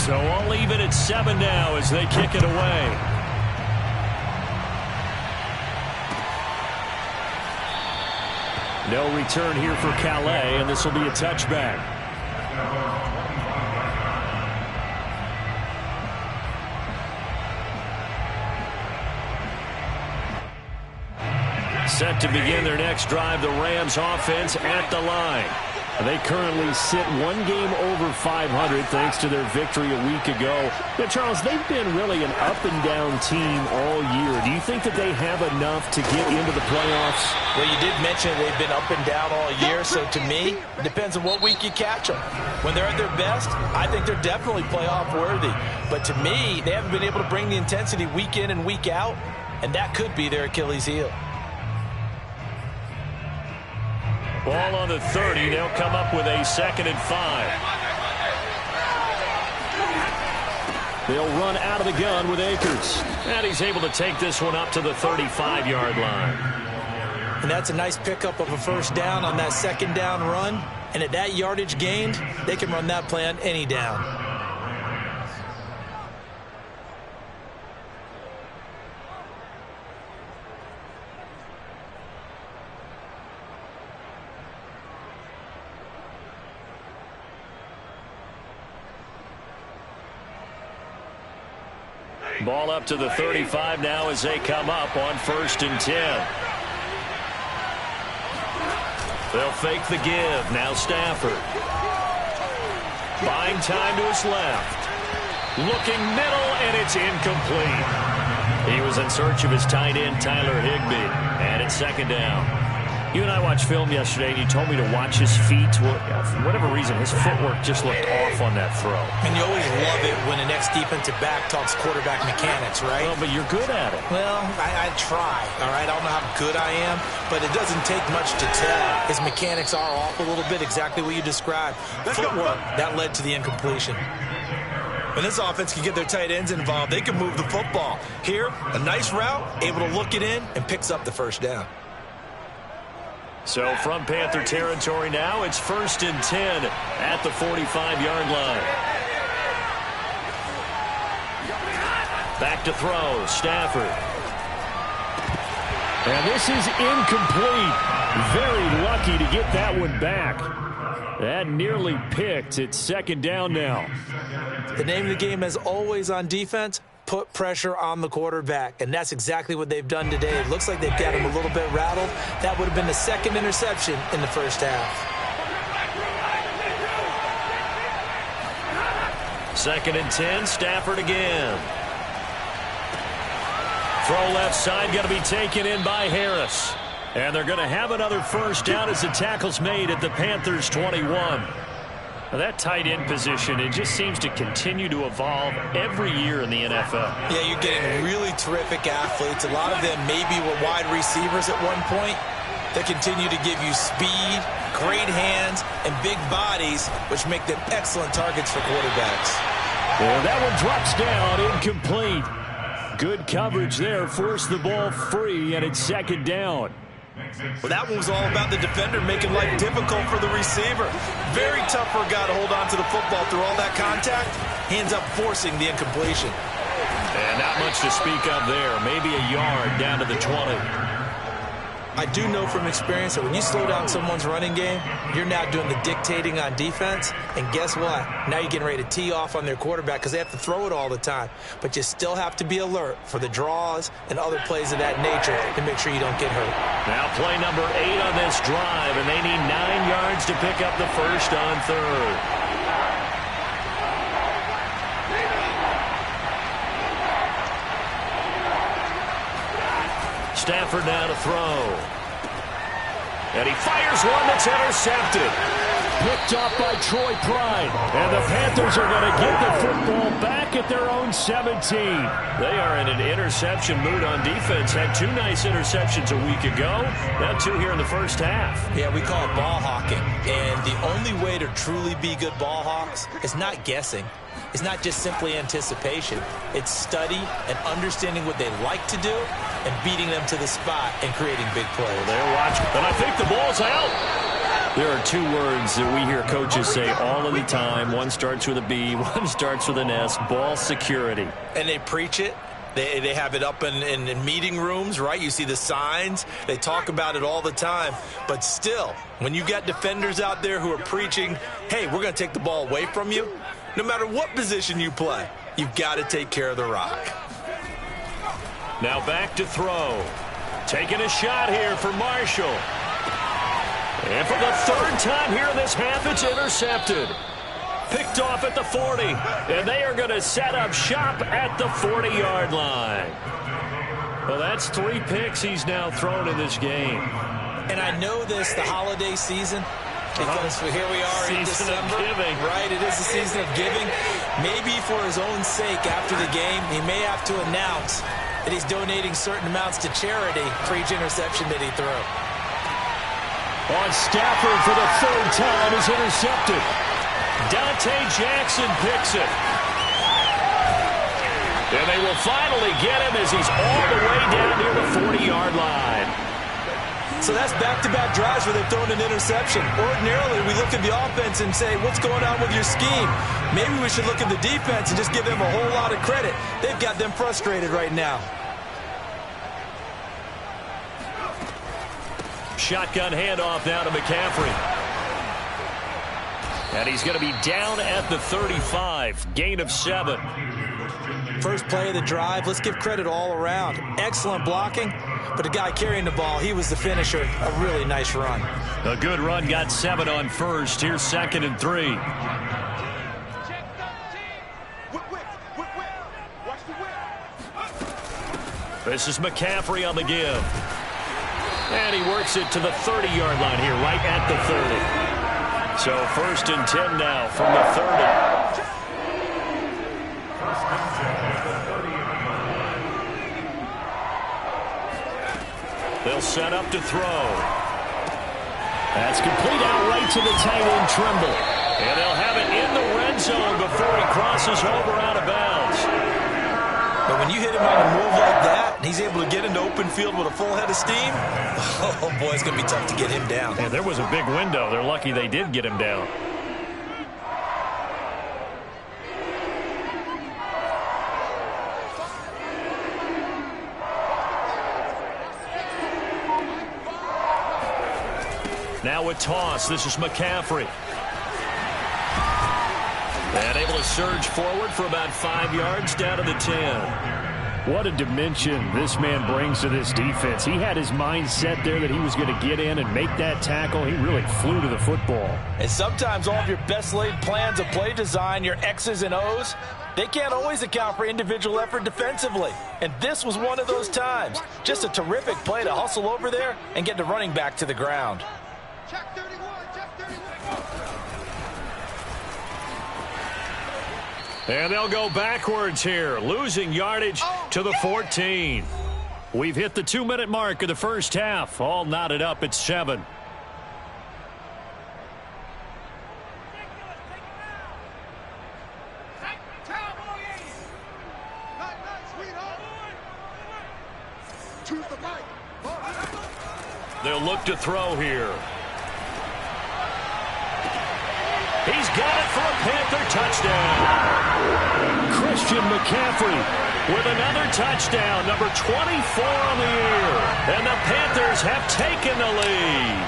So all even at 7 now as they kick it away. No return here for Calais, and this will be a touchback. Set to begin their next drive, the Rams offense at the line. They currently sit one game over 500 thanks to their victory a week ago. Now, Charles, they've been really an up-and-down team all year. Do you think that they have enough to get into the playoffs? Well, you did mention they've been up and down all year, so to me, it depends on what week you catch them. When they're at their best, I think they're definitely playoff worthy. But to me, they haven't been able to bring the intensity week in and week out, and that could be their Achilles heel. Ball on the 30. They'll come up with a 2nd and 5. They'll run out of the gun with Akers. And he's able to take this one up to the 35-yard line. And that's a nice pickup of a first down on that 2nd down run. And at that yardage gained, they can run that play on any down. Ball up to the 35 now as they come up on 1st and 10. They'll fake the give. Now Stafford. Buying time to his left. Looking middle, and it's incomplete. He was in search of his tight end, Tyler Higbee. And it's 2nd down. You and I watched film yesterday, and you told me to watch his feet. Well, for whatever reason, his footwork just looked off on that throw. And you always love it when an ex-defensive back talks quarterback mechanics, right? Well, but you're good at it. Well, I try, all right? I don't know how good I am, but it doesn't take much to tell. His mechanics are off a little bit, exactly what you described. Footwork, that led to the incompletion. When this offense can get their tight ends involved, they can move the football. Here, a nice route, able to look it in, and picks up the first down. So from Panther territory now, it's 1st and 10 at the 45-yard line. Back to throw, Stafford. And this is incomplete. Very lucky to get that one back. That nearly picked. It's 2nd down now. The name of the game, as always on defense, put pressure on the quarterback, and that's exactly what they've done today. It looks like they've got him a little bit rattled. That would have been the 2nd interception in the first half. 2nd and 10, Stafford again. Throw left side, going to be taken in by Harris. And they're going to have another first down as the tackle's made at the Panthers' 21. Now that tight end position, it just seems to continue to evolve every year in the NFL. Yeah, you're getting really terrific athletes. A lot of them maybe were wide receivers at one point. They continue to give you speed, great hands, and big bodies, which make them excellent targets for quarterbacks. Well, that one drops down, incomplete. Good coverage there, forced the ball free, and it's 2nd down. Well, that one was all about the defender making life difficult for the receiver. Very tough for a guy to hold on to the football through all that contact. He ends up forcing the incompletion. And not much to speak of there. Maybe a yard down to the 20. I do know from experience that when you slow down someone's running game, you're now doing the dictating on defense. And guess what? Now you're getting ready to tee off on their quarterback because they have to throw it all the time. But you still have to be alert for the draws and other plays of that nature to make sure you don't get hurt. Now play number 8 on this drive, and they need 9 yards to pick up the first on 3rd. Stafford now to throw. And he fires one that's intercepted. Picked off by Troy Pride. And the Panthers are going to get the football back at their own 17. They are in an interception mood on defense. Had 2 nice interceptions a week ago. Now 2 here in the first half. Yeah, we call it ball hawking. And the only way to truly be good ball hawks is not guessing. It's not just simply anticipation. It's study and understanding what they like to do and beating them to the spot and creating big plays. Well, they're watching. And I think the ball's out. There are two words that we hear coaches say all of the time. One starts with a B, one starts with an S, ball security. And they preach it. They have it up in meeting rooms, right? You see the signs. They talk about it all the time. But still, when you got defenders out there who are preaching, hey, we're going to take the ball away from you, no matter what position you play, you've got to take care of the rock. Now back to throw. Taking a shot here for Marshall. And for the third time here in this half, it's intercepted. Picked off at the 40. And they are going to set up shop at the 40-yard line. Well, that's 3 picks he's now thrown in this game. And I know this, the holiday season, because here we are in December. Giving. Right, it is the season of giving. Maybe for his own sake after the game, he may have to announce that he's donating certain amounts to charity for each interception that he threw. On Stafford for the third time is intercepted. Dante Jackson picks it. And they will finally get him as he's all the way down near the 40-yard line. So that's back-to-back drives where they've thrown an interception. Ordinarily, we look at the offense and say, what's going on with your scheme? Maybe we should look at the defense and just give them a whole lot of credit. They've got them frustrated right now. Shotgun handoff now to McCaffrey. And he's going to be down at the 35. Gain of 7. First play of the drive. Let's give credit all around. Excellent blocking. But the guy carrying the ball, he was the finisher. A really nice run. A good run, got 7 on first. Here's 2nd and 3. This is McCaffrey on the give. And he works it to the 30-yard line here, right at the 30. So 1st and 10 now from the 30. They'll set up to throw. That's complete out right to the tight end, Trimble. And they'll have it in the red zone before he crosses over out of bounds. But when you hit him on a move like that, and he's able to get into open field with a full head of steam, oh, boy, it's going to be tough to get him down. And there was a big window. They're lucky they did get him down. Now a toss. This is McCaffrey. And able to surge forward for about 5 yards down to the 10. What a dimension this man brings to this defense. He had his mind set there that he was going to get in and make that tackle. He really flew to the football. And sometimes all of your best laid plans of play design, your X's and O's, they can't always account for individual effort defensively. And this was one of those times. Just a terrific play to hustle over there and get the running back to the ground. Check 31, check 31. And they'll go backwards here, losing yardage to the 14. We've hit the 2-minute mark of the first half. All knotted up at 7. They'll look to throw here. He's got it for a Panther touchdown. Christian McCaffrey with another touchdown, number 24 on the year. And the Panthers have taken the lead.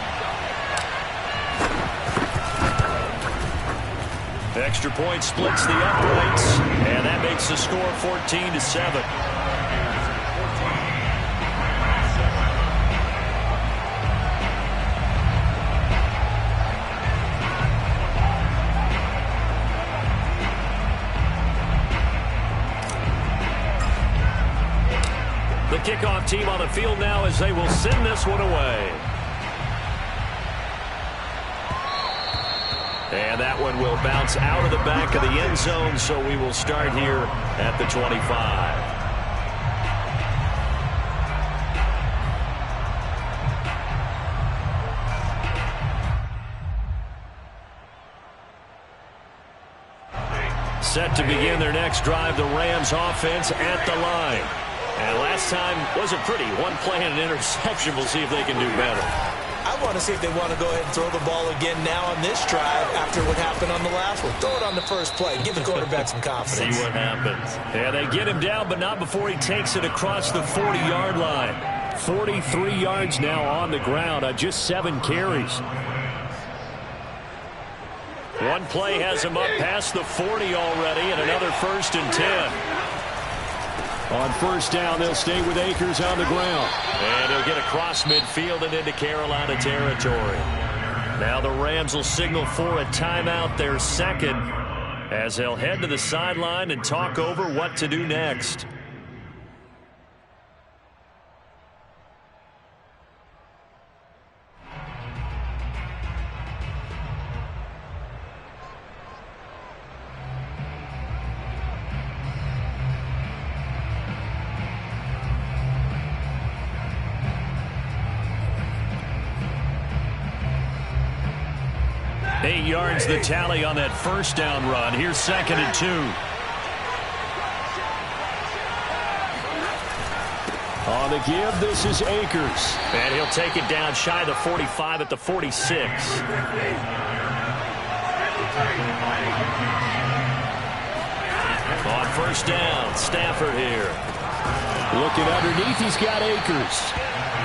Extra point splits the uprights, and that makes the score 14-7. The kickoff team on the field now as they will send this one away. And that one will bounce out of the back of the end zone, so we will start here at the 25. Set to begin their next drive, the Rams offense at the line. And last time wasn't pretty. One play and an interception. We'll see if they can do better. I I want to see if they want to go ahead and throw the ball again now on this drive after what happened on the last one. Throw it on the first play. Give the quarterback some confidence. See what happens. Yeah, they get him down, but not before he takes it across the 40-yard line. 43 yards now on the ground on just 7 carries. One play has him up past the 40 already, and another 1st and 10. On first down, they'll stay with Akers on the ground. And he'll get across midfield and into Carolina territory. Now the Rams will signal for a timeout, their second, as they'll head to the sideline and talk over what to do next. Yards the tally on that first down run. Here's 2nd and 2. On the give, this is Akers. And he'll take it down shy of the 45 at the 46. On first down, Stafford here. Looking underneath, he's got Akers.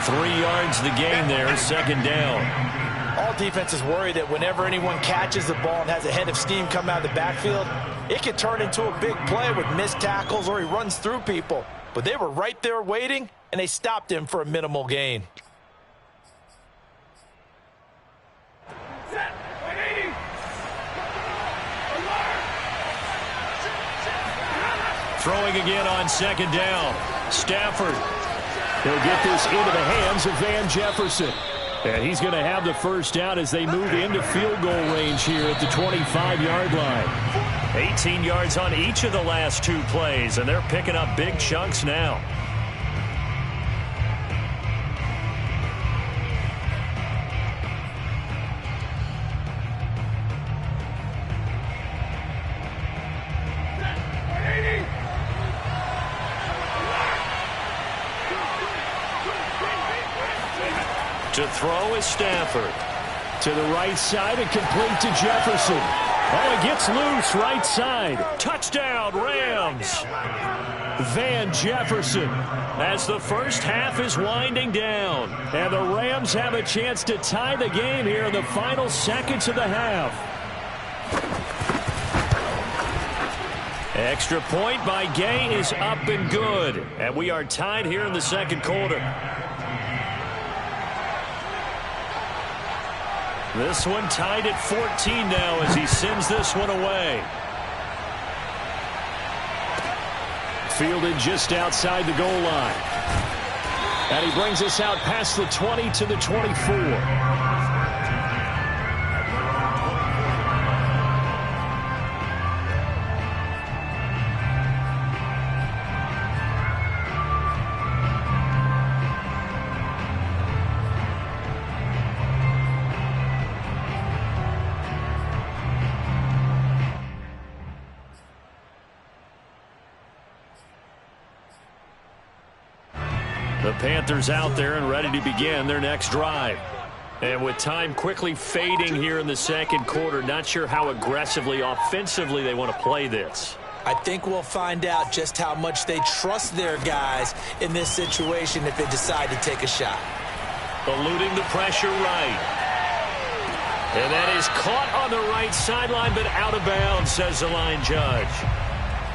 3 yards the gain there, 2nd down. All defenses worry that whenever anyone catches the ball and has a head of steam come out of the backfield, it can turn into a big play with missed tackles or he runs through people. But they were right there waiting, and they stopped him for a minimal gain. Throwing again on 2nd down. Stafford. He'll get this into the hands of Van Jefferson. And he's going to have the first down as they move into field goal range here at the 25-yard line. 18 yards on each of the last 2 plays, and they're picking up big chunks now. To throw is Stafford. To the right side and complete to Jefferson. Oh, he gets loose right side. Touchdown, Rams. Van Jefferson as the first half is winding down. And the Rams have a chance to tie the game here in the final seconds of the half. Extra point by Gay is up and good. And we are tied here in the 2nd quarter. This one tied at 14 now as he sends this one away. Fielded just outside the goal line. And he brings us out past the 20 to the 24. The Panthers out there and ready to begin their next drive. And with time quickly fading here in the 2nd quarter, not sure how aggressively, offensively they want to play this. I think we'll find out just how much they trust their guys in this situation if they decide to take a shot. Eluding the pressure right. And that is caught on the right sideline, but out of bounds, says the line judge.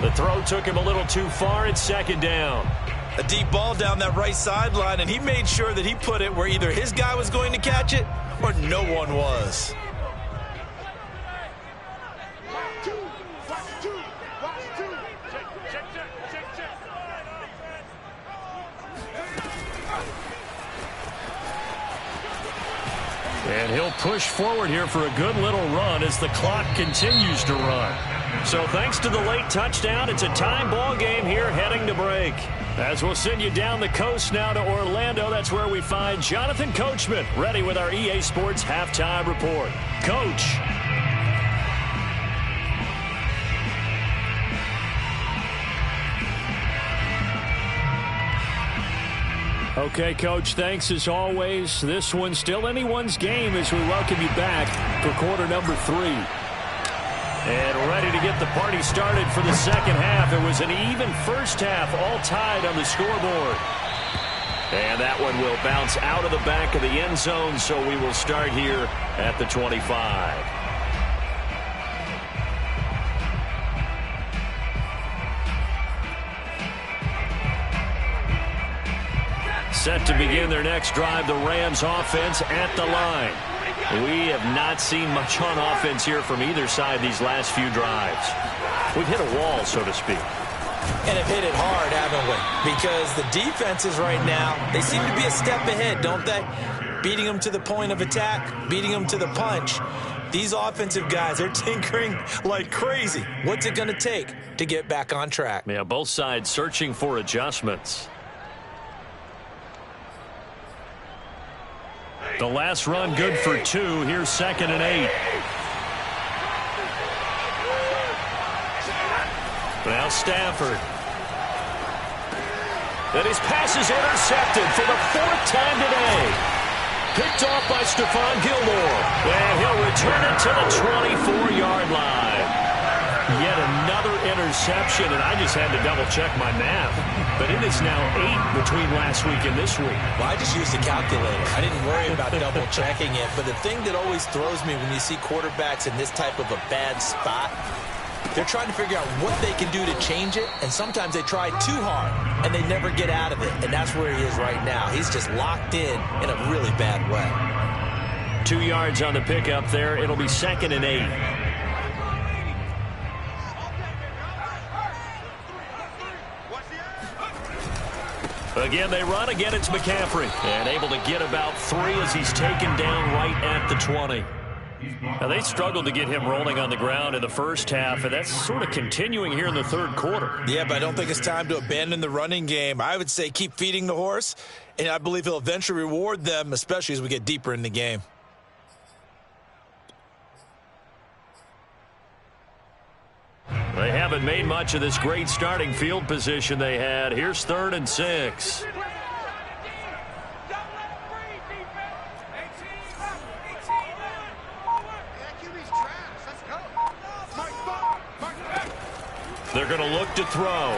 The throw took him a little too far. It's 2nd down. A deep ball down that right sideline, and he made sure that he put it where either his guy was going to catch it or no one was. And he'll push forward here for a good little run as the clock continues to run. So thanks to the late touchdown, it's a tie ball game here heading to break. As we'll send you down the coast now to Orlando, that's where we find Jonathan Coachman ready with our EA Sports Halftime Report. Coach. Okay, Coach, thanks as always. This one's still anyone's game as we welcome you back for quarter number 3. And ready to get the party started for the second half. It was an even first half, all tied on the scoreboard. And that one will bounce out of the back of the end zone, so we will start here at the 25. Set to begin their next drive, the Rams offense at the line. We have not seen much on offense here from either side these last few drives. We've hit a wall, so to speak. And have hit it hard, haven't we? Because the defenses right now, they seem to be a step ahead, don't they? Beating them to the point of attack, beating them to the punch. These offensive guys, they're tinkering like crazy. What's it going to take to get back on track? Yeah, both sides searching for adjustments. The last run good for 2. Here's 2nd and 8. Now Stafford. And his pass is intercepted for the 4th time today. Picked off by Stephon Gilmore. And he'll return it to the 24-yard line. Yet another interception, and I just had to double-check my math. But it is now 8 between last week and this week. Well, I just used a calculator. I didn't worry about double-checking it. But the thing that always throws me when you see quarterbacks in this type of a bad spot, they're trying to figure out what they can do to change it, and sometimes they try too hard, and they never get out of it. And that's where he is right now. He's just locked in a really bad way. 2 yards on the pickup there. It'll be 2nd and 8. Again, they run. Again, it's McCaffrey. And able to get about 3 as he's taken down right at the 20. Now, they struggled to get him rolling on the ground in the first half, and that's sort of continuing here in the third quarter. Yeah, but I don't think it's time to abandon the running game. I would say keep feeding the horse, and I believe he'll eventually reward them, especially as we get deeper in the game. They haven't made much of this great starting field position they had. Here's 3rd and 6. They're going to look to throw.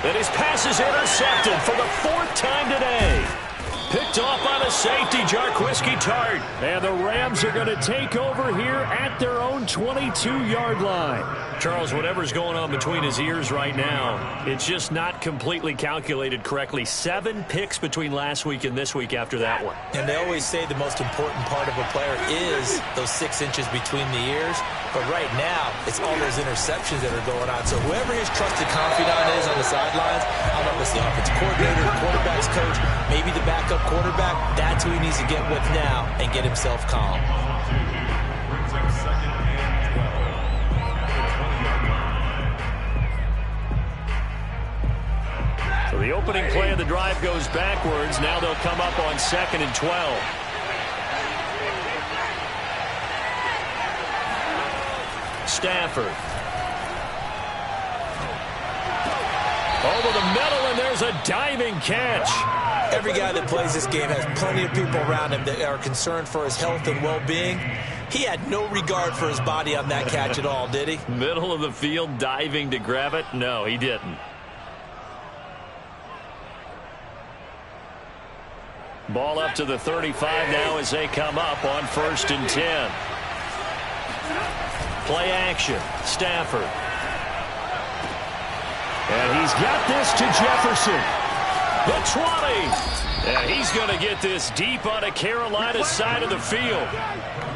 And his pass is intercepted for the 4th time today. Picked off by the safety, Jarquiski Tart. And the Rams are going to take over here at their own 22-yard line. Charles, whatever's going on between his ears right now, it's just not completely calculated correctly. 7 picks between last week and this week after that one. And they always say the most important part of a player is those 6 inches between the ears. But right now, it's all those interceptions that are going on. So whoever his trusted confidant is on the sidelines, I don't know if it's the offensive coordinator, the quarterback's coach, maybe the backup quarterback, that's who he needs to get with now and get himself calm. So the opening play of the drive goes backwards. Now they'll come up on 2nd and 12. Stafford. Over the middle, and there's a diving catch. Every guy that plays this game has plenty of people around him that are concerned for his health and well-being. He had no regard for his body on that catch at all, did he? Middle of the field, diving to grab it? No, he didn't. Ball up to the 35 now as they come up on 1st and 10. Play action. Stafford. And he's got this to Jefferson. The 20. And he's going to get this deep on a Carolina side of the field.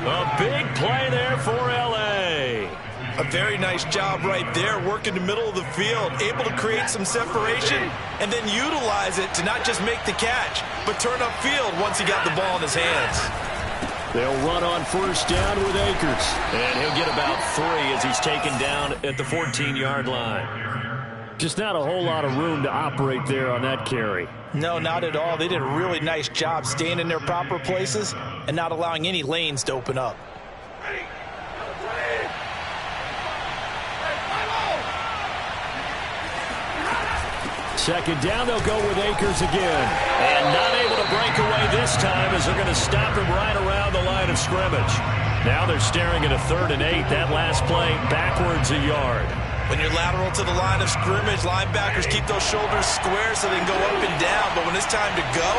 A big play there for L.A. A very nice job right there, working the middle of the field, able to create some separation and then utilize it to not just make the catch, but turn upfield once he got the ball in his hands. They'll run on 1st down with Akers. And he'll get about 3 as he's taken down at the 14-yard line. Just not a whole lot of room to operate there on that carry. No, not at all. They did a really nice job staying in their proper places and not allowing any lanes to open up. Second down, they'll go with Akers again. And not able to break away this time as they're going to stop him right around the line of scrimmage. Now they're staring at a 3rd and 8. That last play backwards a yard. When you're lateral to the line of scrimmage, linebackers keep those shoulders square so they can go up and down. But when it's time to go,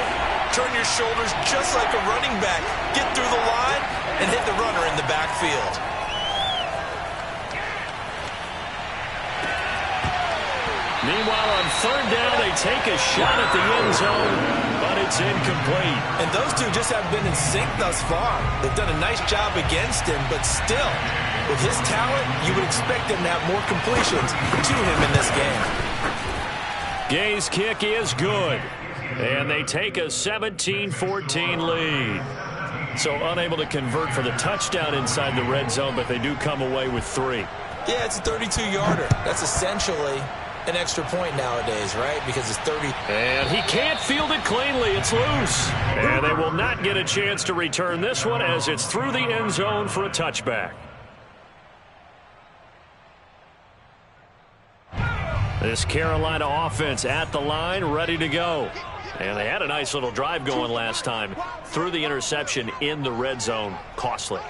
turn your shoulders just like a running back. Get through the line and hit the runner in the backfield. Meanwhile, on 3rd down, they take a shot at the end zone, but it's incomplete. And those two just haven't been in sync thus far. They've done a nice job against him, but still, with his talent, you would expect him to have more completions to him in this game. Gay's kick is good, and they take a 17-14 lead. So unable to convert for the touchdown inside the red zone, but they do come away with 3. Yeah, it's a 32-yarder. That's essentially an extra point nowadays, right? Because it's 30. And he can't field it cleanly. It's loose. And they will not get a chance to return this one as it's through the end zone for a touchback. This Carolina offense at the line, ready to go. And they had a nice little drive going last time. Threw the interception in the red zone. Costly.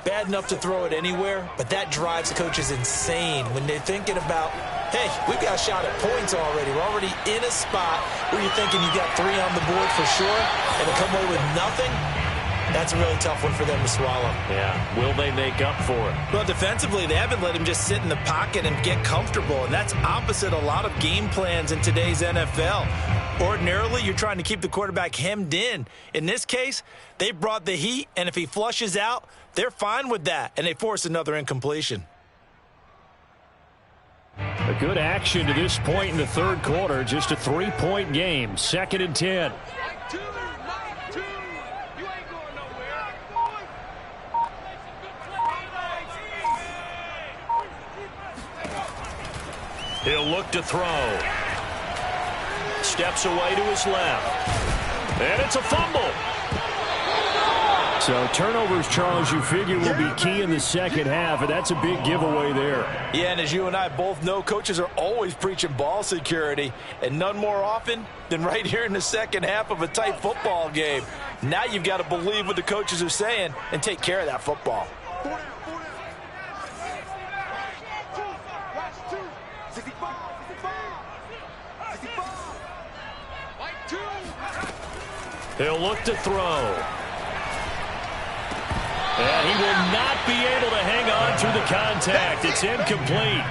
Bad enough to throw it anywhere, but that drives the coaches insane when they're thinking about, hey, we've got a shot at points already. We're already in a spot where you're thinking you got 3 on the board for sure, and to come away with nothing, that's a really tough one for them to swallow. Yeah, will they make up for it? Well, defensively, they haven't let him just sit in the pocket and get comfortable, and that's opposite a lot of game plans in today's NFL. Ordinarily, you're trying to keep the quarterback hemmed in. In this case, they brought the heat, and if he flushes out, they're fine with that, and they force another incompletion. A good action to this point in the 3rd quarter. Just a 3-point game. 2nd and 10. He'll look to throw. Steps away to his left. And it's a fumble. So turnovers, Charles, you figure will be key in the second half, and that's a big giveaway there. Yeah, and as you and I both know, coaches are always preaching ball security, and none more often than right here in the second half of a tight football game. Now you've got to believe what the coaches are saying and take care of that football. He'll look to throw. And he will not be able to hang on through the contact. It's incomplete.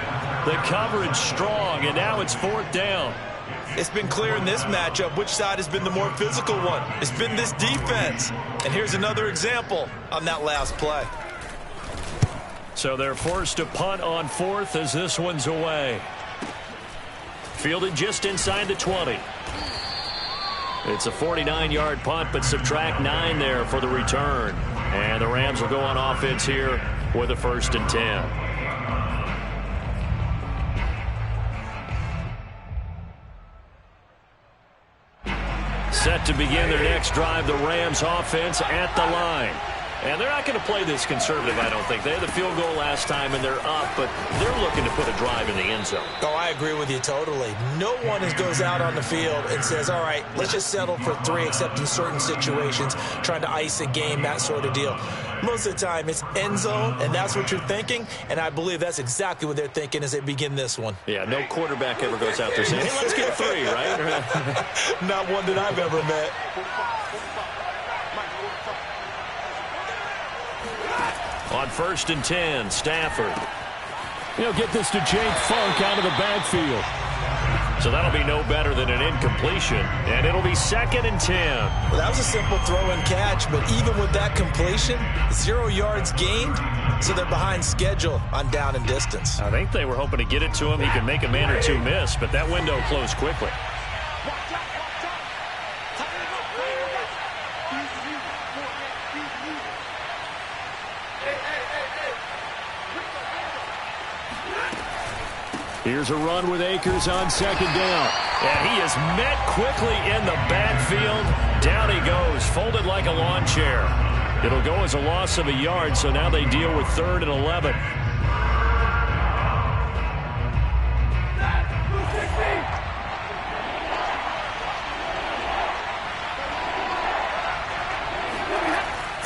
The coverage strong, and now it's 4th down. It's been clear in this matchup which side has been the more physical one. It's been this defense. And here's another example on that last play. So they're forced to punt on 4th as this one's away. Fielded just inside the 20. It's a 49-yard punt, but subtract 9 there for the return. And the Rams will go on offense here with a 1st and 10. Set to begin their next drive, the Rams offense at the line. And they're not going to play this conservative, I don't think. They had the field goal last time, and they're up, but they're looking to put a drive in the end zone. Oh, I agree with you totally. No one goes out on the field and says, all right, let's just settle for 3, except in certain situations, trying to ice a game, that sort of deal. Most of the time, it's end zone, and that's what you're thinking, and I believe that's exactly what they're thinking as they begin this one. Yeah, no quarterback ever goes out there saying, hey, let's get 3, right? Not one that I've ever met. On 1st and 10, Stafford. He'll get this to Jake Funk out of the backfield. So that'll be no better than an incompletion, and it'll be 2nd and 10. Well, that was a simple throw and catch, but even with that completion, 0 yards gained, so they're behind schedule on down and distance. I think they were hoping to get it to him. He could make a man or 2 miss, but that window closed quickly. Here's a run with Akers on 2nd down. And he is met quickly in the backfield. Down he goes, folded like a lawn chair. It'll go as a loss of a yard, so now they deal with 3rd and 11.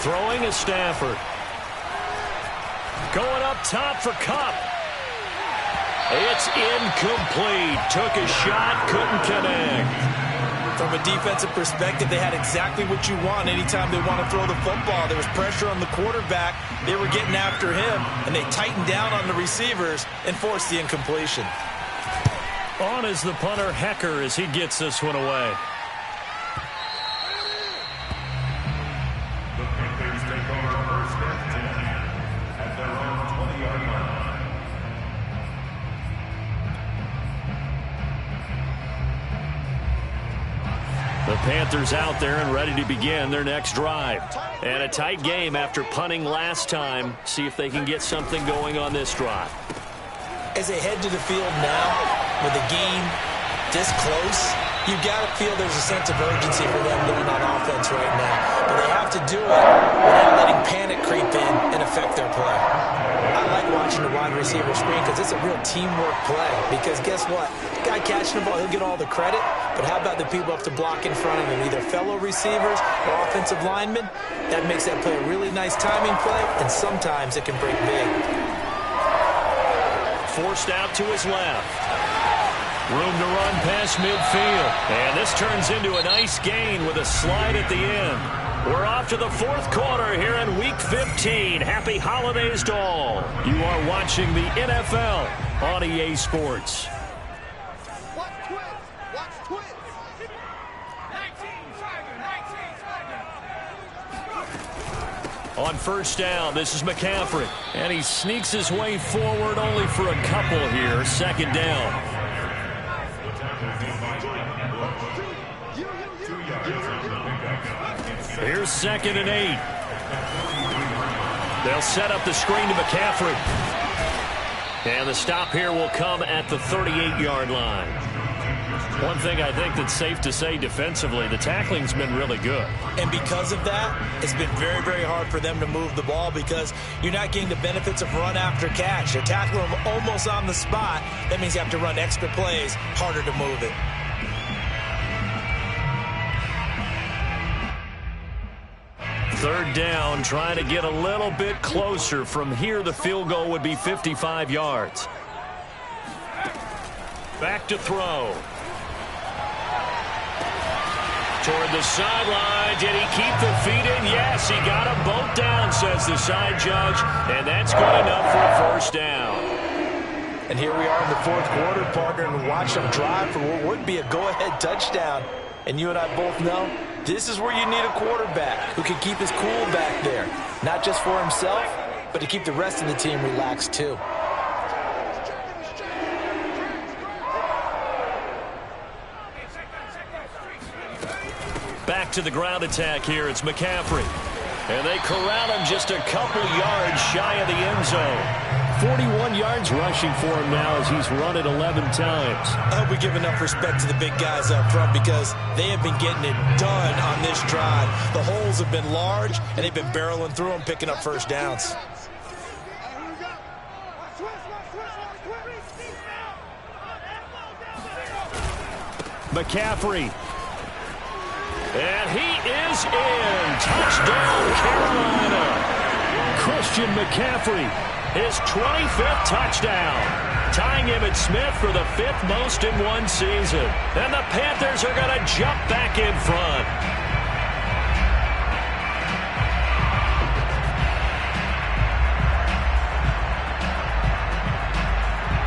Throwing is Stafford. Going up top for Kupp. It's incomplete. Took a shot, couldn't connect. From a defensive perspective, they had exactly what you want anytime they want to throw the football. There was pressure on the quarterback. They were getting after him, and they tightened down on the receivers and forced the incompletion. On is the punter, Hecker, as he gets this one away. The Panthers take over first and 10 at their own 20-yard line. The Panthers out there and ready to begin their next drive. And a tight game after punting last time. See if they can get something going on this drive. As they head to the field now, with the game this close, you've got to feel there's a sense of urgency for them going on offense right now. But they have to do it without letting panic creep in and affect their play. I like watching the wide receiver screen because it's a real teamwork play. Because guess what? The guy catching the ball, he'll get all the credit. But how about the people up to block in front of him, either fellow receivers or offensive linemen? That makes that play a really nice timing play, and sometimes it can break big. Forced out to his left. Room to run past midfield. And this turns into a nice gain with a slide at the end. We're off to the fourth quarter here in Week 15. Happy holidays to all. You are watching the NFL on EA Sports. Watch twins. Watch twins. 19 Tiger. On first down, this is McCaffrey. And he sneaks his way forward only for a couple here. Second down. Here's 2nd and 8. They'll set up the screen to McCaffrey. And the stop here will come at the 38-yard line. One thing I think that's safe to say defensively, the tackling's been really good. And because of that, it's been very, very hard for them to move the ball because you're not getting the benefits of run after catch. They're tackling them almost on the spot. That means you have to run extra plays, harder to move it. Third down, trying to get a little bit closer. From here, the field goal would be 55 yards. Back to throw. Toward the sideline. Did he keep the feet in? Yes, he got them both down, says the side judge. And that's good enough for a first down. And here we are in the fourth quarter, partner, and watch them drive for what would be a go-ahead touchdown. And you and I both know this is where you need a quarterback who can keep his cool back there. Not just for himself, but to keep the rest of the team relaxed too. Back to the ground attack here. It's McCaffrey. And they corral him just a couple yards shy of the end zone. 41 yards rushing for him now as he's run it 11 times. I hope we give enough respect to the big guys up front because they have been getting it done on this drive. The holes have been large, and they've been barreling through them, picking up first downs. McCaffrey. And he is in. Touchdown, Carolina. Christian McCaffrey, his 25th touchdown. Tying him at Smith for the 5th most in one season. And the Panthers are going to jump back in front.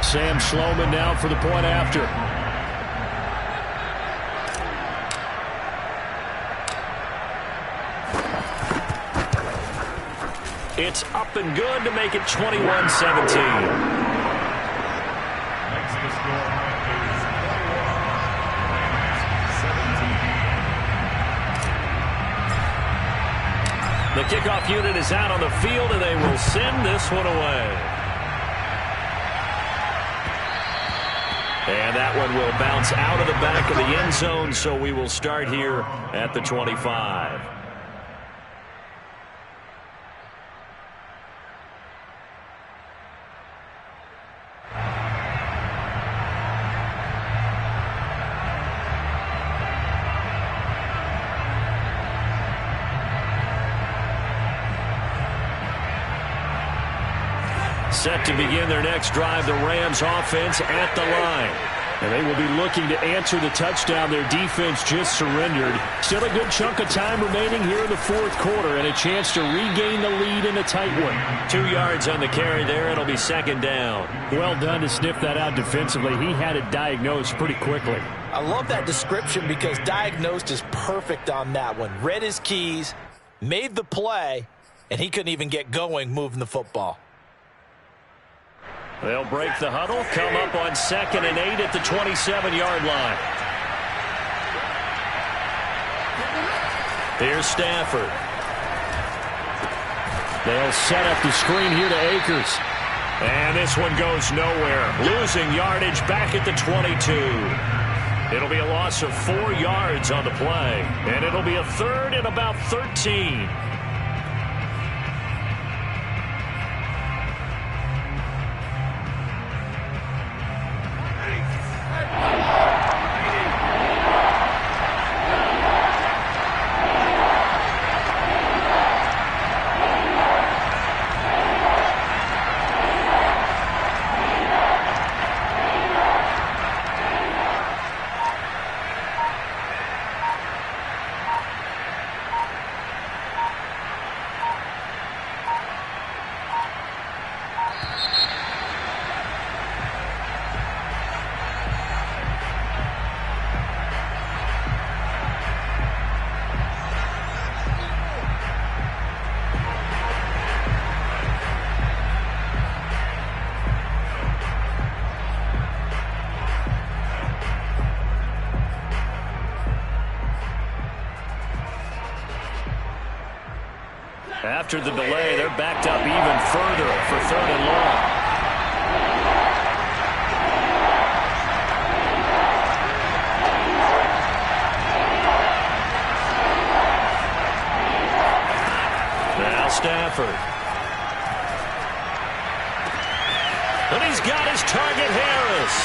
Sam Schloman now for the point after. It's up and good to make it 21-17. Next to score is 21-17. The kickoff unit is out on the field, and they will send this one away. And that one will bounce out of the back of the end zone, so we will start here at the 25. Set to begin their next drive, the Rams offense at the line. And they will be looking to answer the touchdown their defense just surrendered. Still a good chunk of time remaining here in the fourth quarter and a chance to regain the lead in a tight one. 2 yards on the carry there. It'll be second down. Well done to sniff that out defensively. He had it diagnosed pretty quickly. I love that description because diagnosed is perfect on that one. Read his keys, made the play, and he couldn't even get going moving the football. They'll break the huddle, come up on 2nd and 8 at the 27-yard line. Here's Stafford. They'll set up the screen here to Akers. And this one goes nowhere. Losing yardage back at the 22. It'll be a loss of 4 yards on the play. And it'll be a 3rd and about 13. After the delay, they're backed up even further for 3rd and long. Now Stafford. And he's got his target, Harris.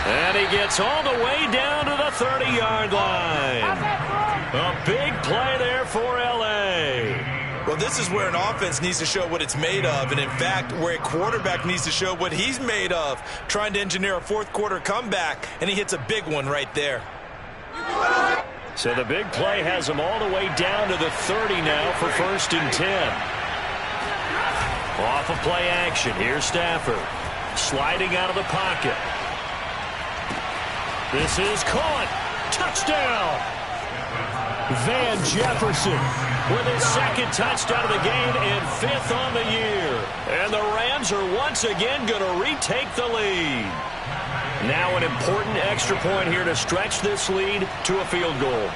And he gets all the way down to the 30-yard line. A big play there for L.A. Well, this is where an offense needs to show what it's made of, and in fact, where a quarterback needs to show what he's made of, trying to engineer a fourth-quarter comeback, and he hits a big one right there. So the big play has him all the way down to the 30 now for 1st and 10. Off of play action, here's Stafford. Sliding out of the pocket. This is caught. Touchdown! Van Jefferson with his 2nd touchdown of the game and 5th on the year. And the Rams are once again going to retake the lead. Now an important extra point here to stretch this lead to a field goal.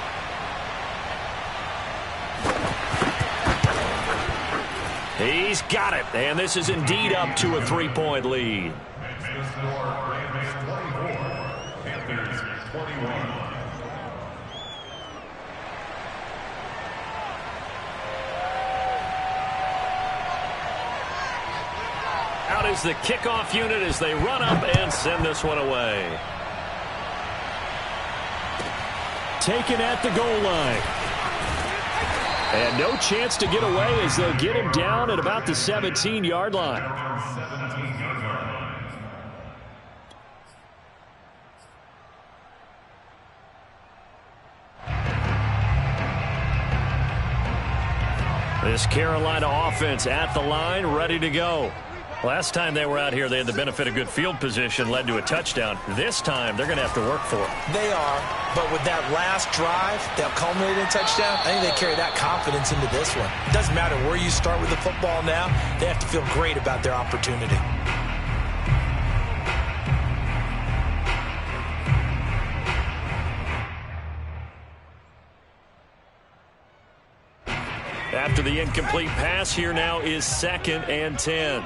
He's got it, and this is indeed up to a 3-point lead. Next score, Rams 24, Panthers 21. Out is the kickoff unit as they run up and send this one away. Taken at the goal line. And no chance to get away as they'll get him down at about the 17-yard line. 17-yard line. This Carolina offense at the line, ready to go. Last time they were out here, they had the benefit of good field position, led to a touchdown. This time, they're going to have to work for it. They are, but with that last drive that culminated in a touchdown, I think they carry that confidence into this one. It doesn't matter where you start with the football now. They have to feel great about their opportunity. After the incomplete pass, here now is 2nd and 10.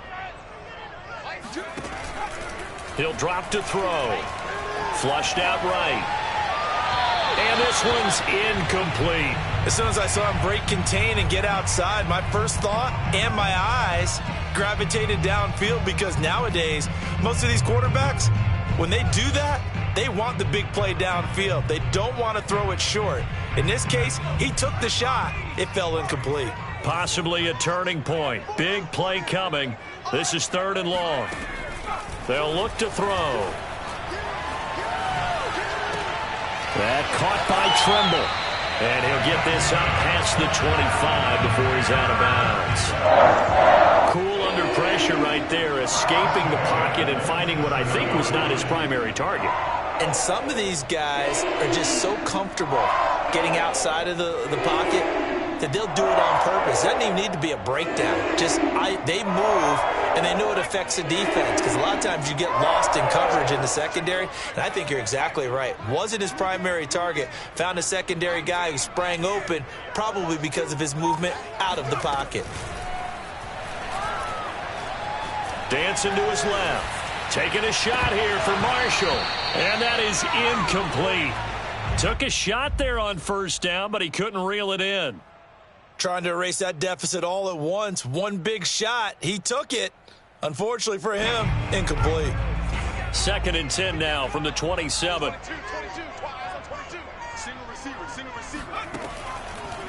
He'll drop to throw. Flushed out right. And this one's incomplete. As soon as I saw him break contain and get outside, my first thought and my eyes gravitated downfield because nowadays, most of these quarterbacks, when they do that, they want the big play downfield. They don't want to throw it short. In this case, he took the shot. It fell incomplete. Possibly a turning point. Big play coming. This is 3rd and long. They'll look to throw. That caught by Tremble. And he'll get this up past the 25 before he's out of bounds. Cool under pressure right there, escaping the pocket and finding what I think was not his primary target. And some of these guys are just so comfortable getting outside of the pocket that they'll do it on purpose. It doesn't even need to be a breakdown. They move, and they know it affects the defense, because a lot of times you get lost in coverage in the secondary, and I think you're exactly right. Wasn't his primary target. Found a secondary guy who sprang open, probably because of his movement out of the pocket. Dancing to his left. Taking a shot here for Marshall. And that is incomplete. Took a shot there on 1st down, but he couldn't reel it in. Trying to erase that deficit all at once. One big shot. He took it. Unfortunately for him, incomplete. 2nd and 10 now from the 27.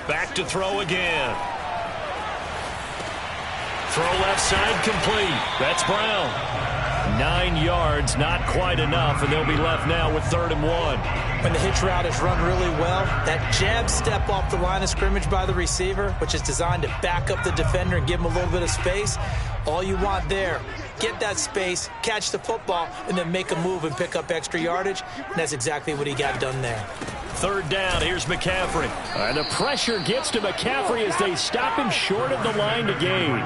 Back to throw again. Throw left side complete. That's Brown. 9 yards, not quite enough, and they'll be left now with 3rd and 1. When the hitch route is run really well, that jab step off the line of scrimmage by the receiver, which is designed to back up the defender and give him a little bit of space, all you want there, get that space, catch the football, and then make a move and pick up extra yardage, and that's exactly what he got done there. 3rd down, here's McCaffrey. And the pressure gets to McCaffrey as they stop him short of the line to gain.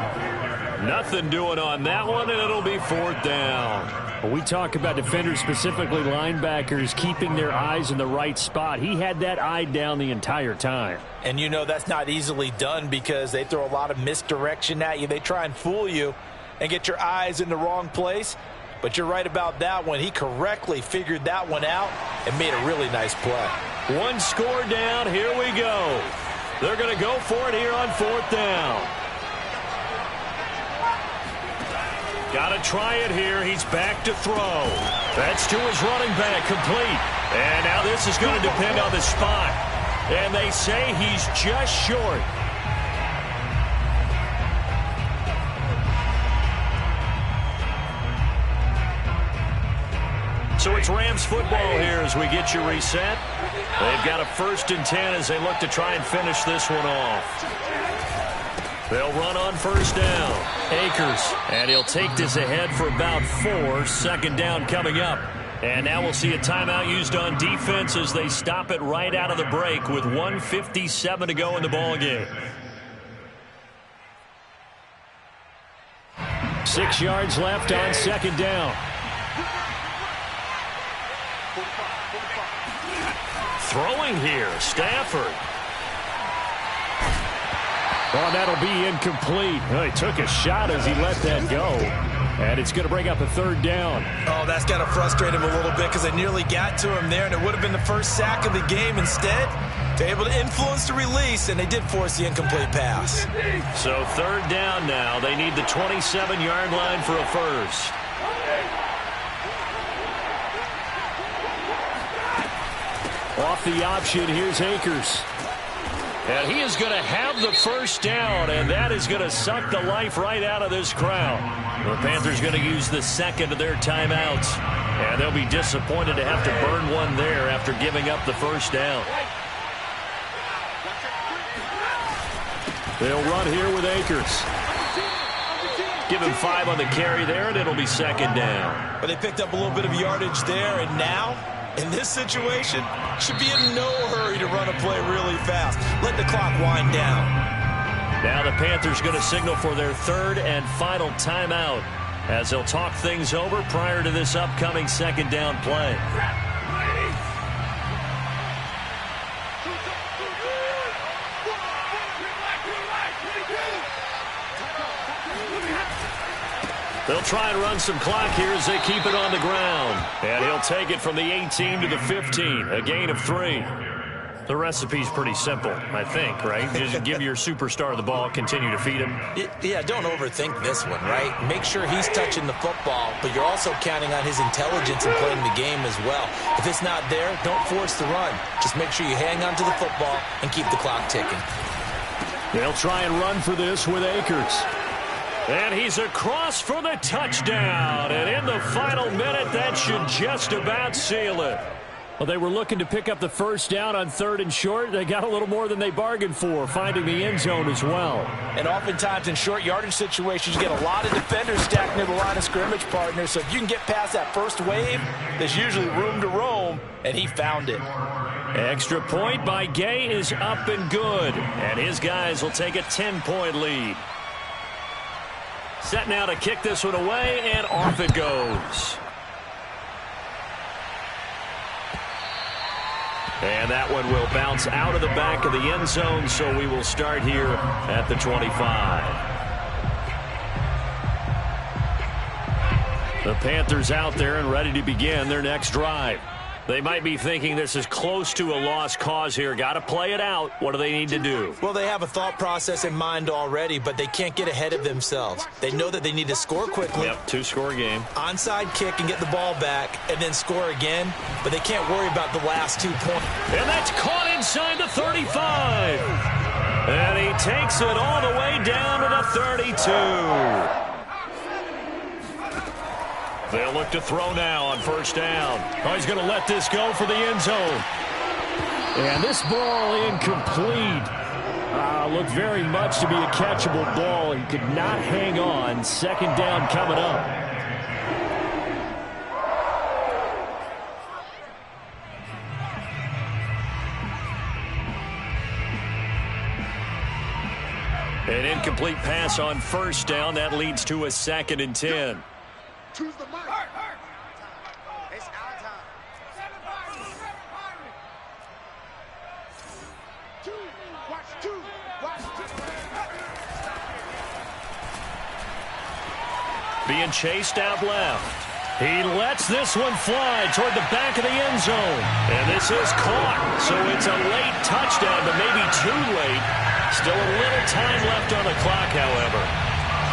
Nothing doing on that one, and it'll be 4th down. When we talk about defenders, specifically linebackers, keeping their eyes in the right spot, he had that eye down the entire time. And you know that's not easily done because they throw a lot of misdirection at you. They try and fool you and get your eyes in the wrong place. But you're right about that one. He correctly figured that one out and made a really nice play. 1 score down. Here we go. They're going to go for it here on 4th down. Got to try it here. He's back to throw. That's to his running back, complete. And now this is going to depend on the spot. And they say he's just short. So it's Rams football here as we get you reset. They've got a 1st and 10 as they look to try and finish this one off. They'll run on 1st down. Akers. And he'll take this ahead for about 4. 2nd down coming up. And now we'll see a timeout used on defense as they stop it right out of the break with 1:57 to go in the ballgame. 6 yards left on 2nd down. Throwing here, Stafford. Well, that'll be incomplete. Well, he took a shot as he let that go. And it's going to bring up a 3rd down. Oh, that's got to frustrate him a little bit because they nearly got to him there, and it would have been the first sack of the game. Instead, they're able to influence the release, and they did force the incomplete pass. So 3rd down now. They need the 27-yard line for a 1st. Off the option, here's Akers. And he is going to have the 1st down, and that is going to suck the life right out of this crowd. The Panthers going to use the 2nd of their timeouts, and they'll be disappointed to have to burn one there after giving up the 1st down. They'll run here with Akers. Give him 5 on the carry there, and it'll be 2nd down. But they picked up a little bit of yardage there, and now, in this situation, should be in no hurry to run a play really fast. Let the clock wind down. Now the Panthers going to signal for their 3rd and final timeout as they'll talk things over prior to this upcoming 2nd down play. They'll try and run some clock here as they keep it on the ground. And he'll take it from the 18 to the 15, a gain of 3. The recipe's pretty simple, I think, right? Just give your superstar the ball, continue to feed him. Yeah, don't overthink this one, right? Make sure he's touching the football, but you're also counting on his intelligence in playing the game as well. If it's not there, don't force the run. Just make sure you hang on to the football and keep the clock ticking. They'll try and run for this with Akers. And he's across for the touchdown. And in the final minute, that should just about seal it. Well, they were looking to pick up the first down on 3rd and short. They got a little more than they bargained for, finding the end zone as well. And oftentimes in short yardage situations, you get a lot of defenders stacked near the line of scrimmage partners. So if you can get past that first wave, there's usually room to roam, and he found it. Extra point by Gay is up and good. And his guys will take a 10-point lead. Set now to kick this one away, and off it goes. And that one will bounce out of the back of the end zone, so we will start here at the 25. The Panthers out there and ready to begin their next drive. They might be thinking this is close to a lost cause here. Got to play it out. What do they need to do? Well, they have a thought process in mind already, but they can't get ahead of themselves. They know that they need to score quickly. Yep, 2-score game. Onside kick and get the ball back and then score again, but they can't worry about the last 2 points. And that's caught inside the 35. And he takes it all the way down to the 32. They'll look to throw now on first down. Oh, he's going to let this go for the end zone. And this ball incomplete. Looked very much to be a catchable ball. He could not hang on. Second down coming up. An incomplete pass on first down. That leads to a 2nd and 10. Choose the mic. It's our time. Watch two. Being chased out left. He lets this one fly toward the back of the end zone. And this is caught. So it's a late touchdown, but maybe too late. Still a little time left on the clock, however.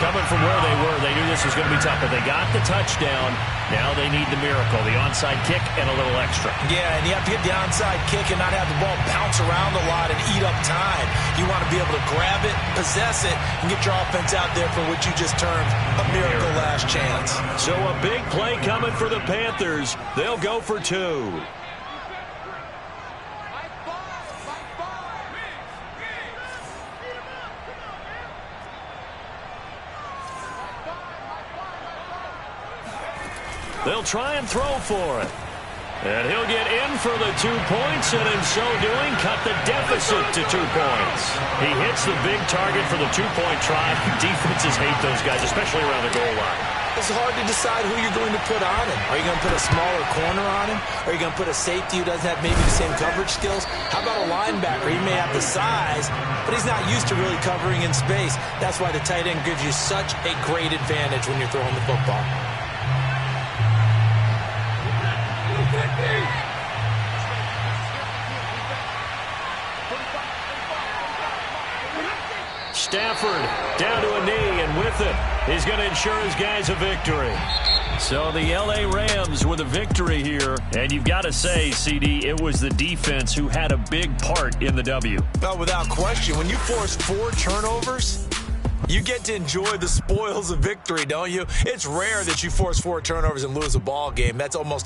Coming from where they were, they knew this was going to be tough, but they got the touchdown. Now they need the miracle, the onside kick and a little extra. Yeah, and you have to get the onside kick and not have the ball bounce around a lot and eat up time. You want to be able to grab it, possess it, and get your offense out there for what you just termed a miracle last chance. So a big play coming for the Panthers. They'll go for 2. They'll try and throw for it. And he'll get in for the 2 points, and in so doing, cut the deficit to 2 points. He hits the big target for the 2-point try. Defenses hate those guys, especially around the goal line. It's hard to decide who you're going to put on him. Are you going to put a smaller corner on him? Are you going to put a safety who doesn't have maybe the same coverage skills? How about a linebacker? He may have the size, but he's not used to really covering in space. That's why the tight end gives you such a great advantage when you're throwing the football. Stafford down to a knee, and with it, he's going to ensure his guys a victory. So the L.A. Rams with a victory here, and you've got to say, CD, it was the defense who had a big part in the W. Well, without question, when you force 4 turnovers, you get to enjoy the spoils of victory, don't you? It's rare that you force 4 turnovers and lose a ball game. That's almost